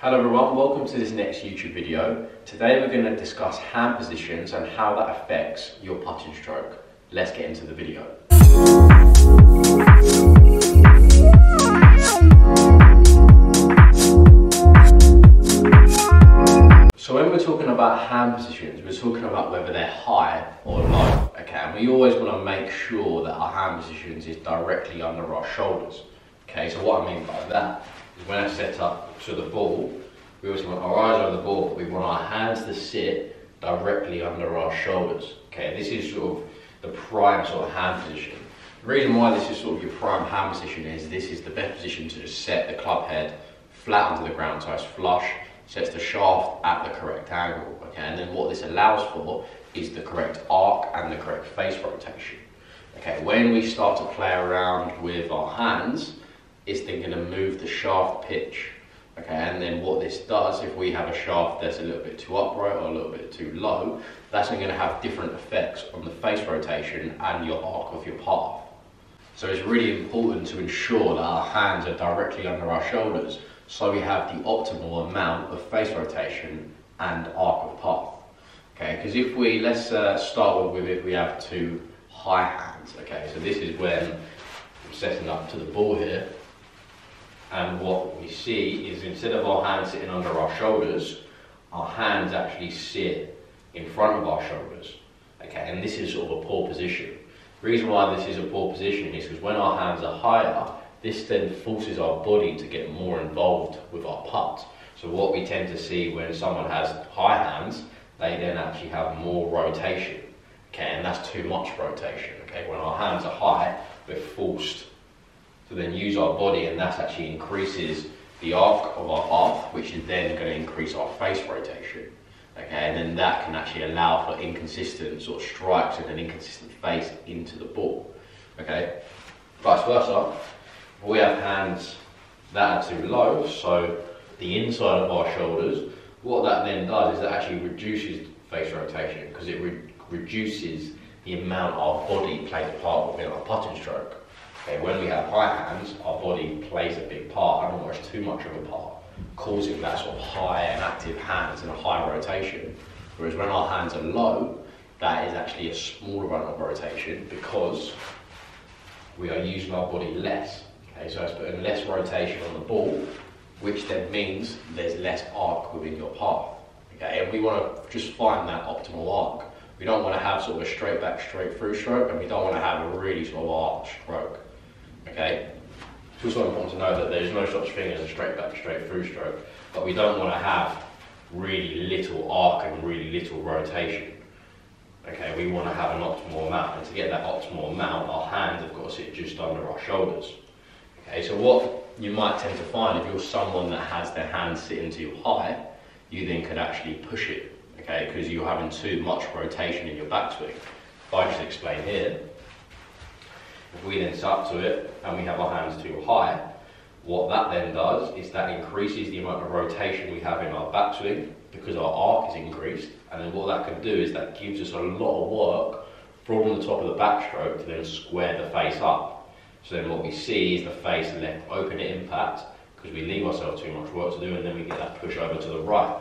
Hello everyone, welcome to this next YouTube video. Today we're going to discuss hand positions and how that affects your putting stroke. Let's get into the video. So when we're talking about hand positions, we're talking about whether they're high or low, okay? And we always want to make sure that our hand positions is directly under our shoulders, okay? So what I mean by that is when I set up to the ball, we always want our eyes on the ball, but we want our hands to sit directly under our shoulders, okay? This is sort of the prime sort of hand position. The reason why this is sort of your prime hand position is this is the best position to just set the club head flat onto the ground, so it's flush, sets the shaft at the correct angle, okay? And then what this allows for is the correct arc and the correct face rotation, okay? When we start to play around with our hands, it's then going to move the shaft pitch, okay? And then what this does, if we have a shaft that's a little bit too upright or a little bit too low, that's going to have different effects on the face rotation and your arc of your path. So it's really important to ensure that our hands are directly under our shoulders, so we have the optimal amount of face rotation and arc of path, okay? Because if we, let's start with if we have two high hands, okay? So this is when I'm setting up to the ball here, and what we see is instead of our hands sitting under our shoulders, our hands actually sit in front of our shoulders, okay? And this is sort of a poor position. The reason why this is a poor position is because when our hands are higher, this then forces our body to get more involved with our putt. So what we tend to see when someone has high hands, they then actually have more rotation, okay? And that's too much rotation, okay? When our hands are high, we're forced to then use our body, and that actually increases the arc of our path, which is then going to increase our face rotation, okay? And then that can actually allow for inconsistent sort of strikes and an inconsistent face into the ball, okay? Vice versa, if we have hands that are too low, so the inside of our shoulders, what that then does is it actually reduces face rotation, because it reduces the amount our body plays a part within our putting stroke. Okay, when we have high hands, our body plays a big part, and almost too much of a part, causing that sort of high and active hands and a high rotation. Whereas when our hands are low, that is actually a smaller amount of rotation because we are using our body less. Okay, so it's putting less rotation on the ball, which then means there's less arc within your path. Okay, and we want to just find that optimal arc. We don't want to have sort of a straight back, straight through stroke, and we don't want to have a really sort of arched stroke. Okay, it's also important to know that there's no such thing as a straight back, straight through stroke, but we don't want to have really little arc and really little rotation. Okay, we want to have an optimal amount, and to get that optimal amount, our hands have got to sit just under our shoulders. Okay, so what you might tend to find if you're someone that has their hands sitting too high, you then could actually push it, okay, because you're having too much rotation in your backswing. If I just explain here, if we then sit up to it and we have our hands too high, what that then does is that increases the amount of rotation we have in our backswing because our arc is increased, and then what that can do is that gives us a lot of work from the top of the backstroke to then square the face up. So then what we see is the face left open at impact because we leave ourselves too much work to do, and then we get that push over to the right.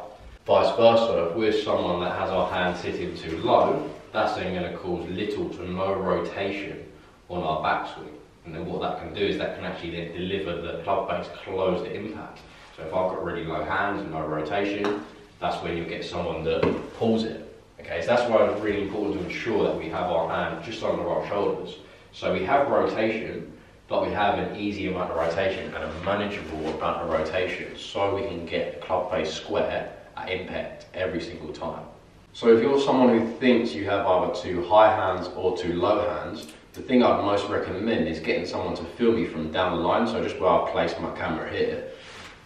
Vice versa, if we're someone that has our hands sitting too low, that's then going to cause little to no rotation on our backswing. And then what that can do is that can actually then deliver the club face close to impact. So if I've got really low hands and no rotation, that's when you get someone that pulls it. Okay, so that's why it's really important to ensure that we have our hand just under our shoulders. So we have rotation, but we have an easy amount of rotation and a manageable amount of rotation, so we can get the club face square at impact every single time. So if you're someone who thinks you have either too high hands or too low hands, the thing I'd most recommend is getting someone to film you from down the line, so just where I've placed my camera here,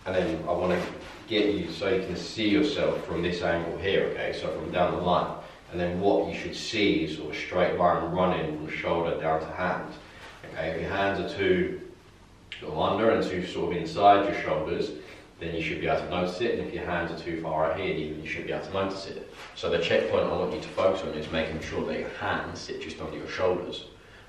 and then I want to get you so you can see yourself from this angle here, okay, so from down the line, and then what you should see is sort of a straight line running from shoulder down to hand. Okay, if your hands are too sort of under and too sort of inside your shoulders, then you should be able to notice it, and if your hands are too far ahead, you should be able to notice it. So the checkpoint I want you to focus on is making sure that your hands sit just under your shoulders.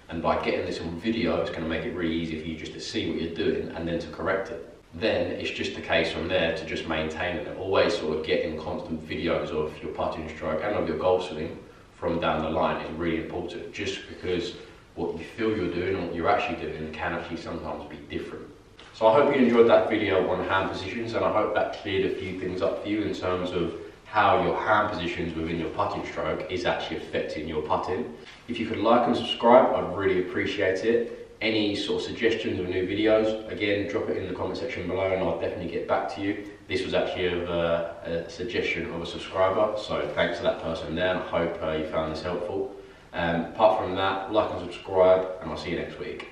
And by getting this on video, it's going to make it really easy for you just to see what you're doing and then to correct it. then it's just a case from there to just maintain it. Always sort of getting constant videos of your putting stroke and of your golf swing from down the line is really important, just because what you feel you're doing and what you're actually doing can actually sometimes be different. So I hope you enjoyed that video on hand positions, and I hope that cleared a few things up for you in terms of how your hand positions within your putting stroke is actually affecting your putting. If you could like and subscribe, I'd really appreciate it. Any sort of suggestions of new videos, again, drop it in the comment section below and I'll definitely get back to you. This was actually a suggestion of a subscriber, so thanks to that person there, and I hope you found this helpful. Apart from that, like and subscribe, and I'll see you next week.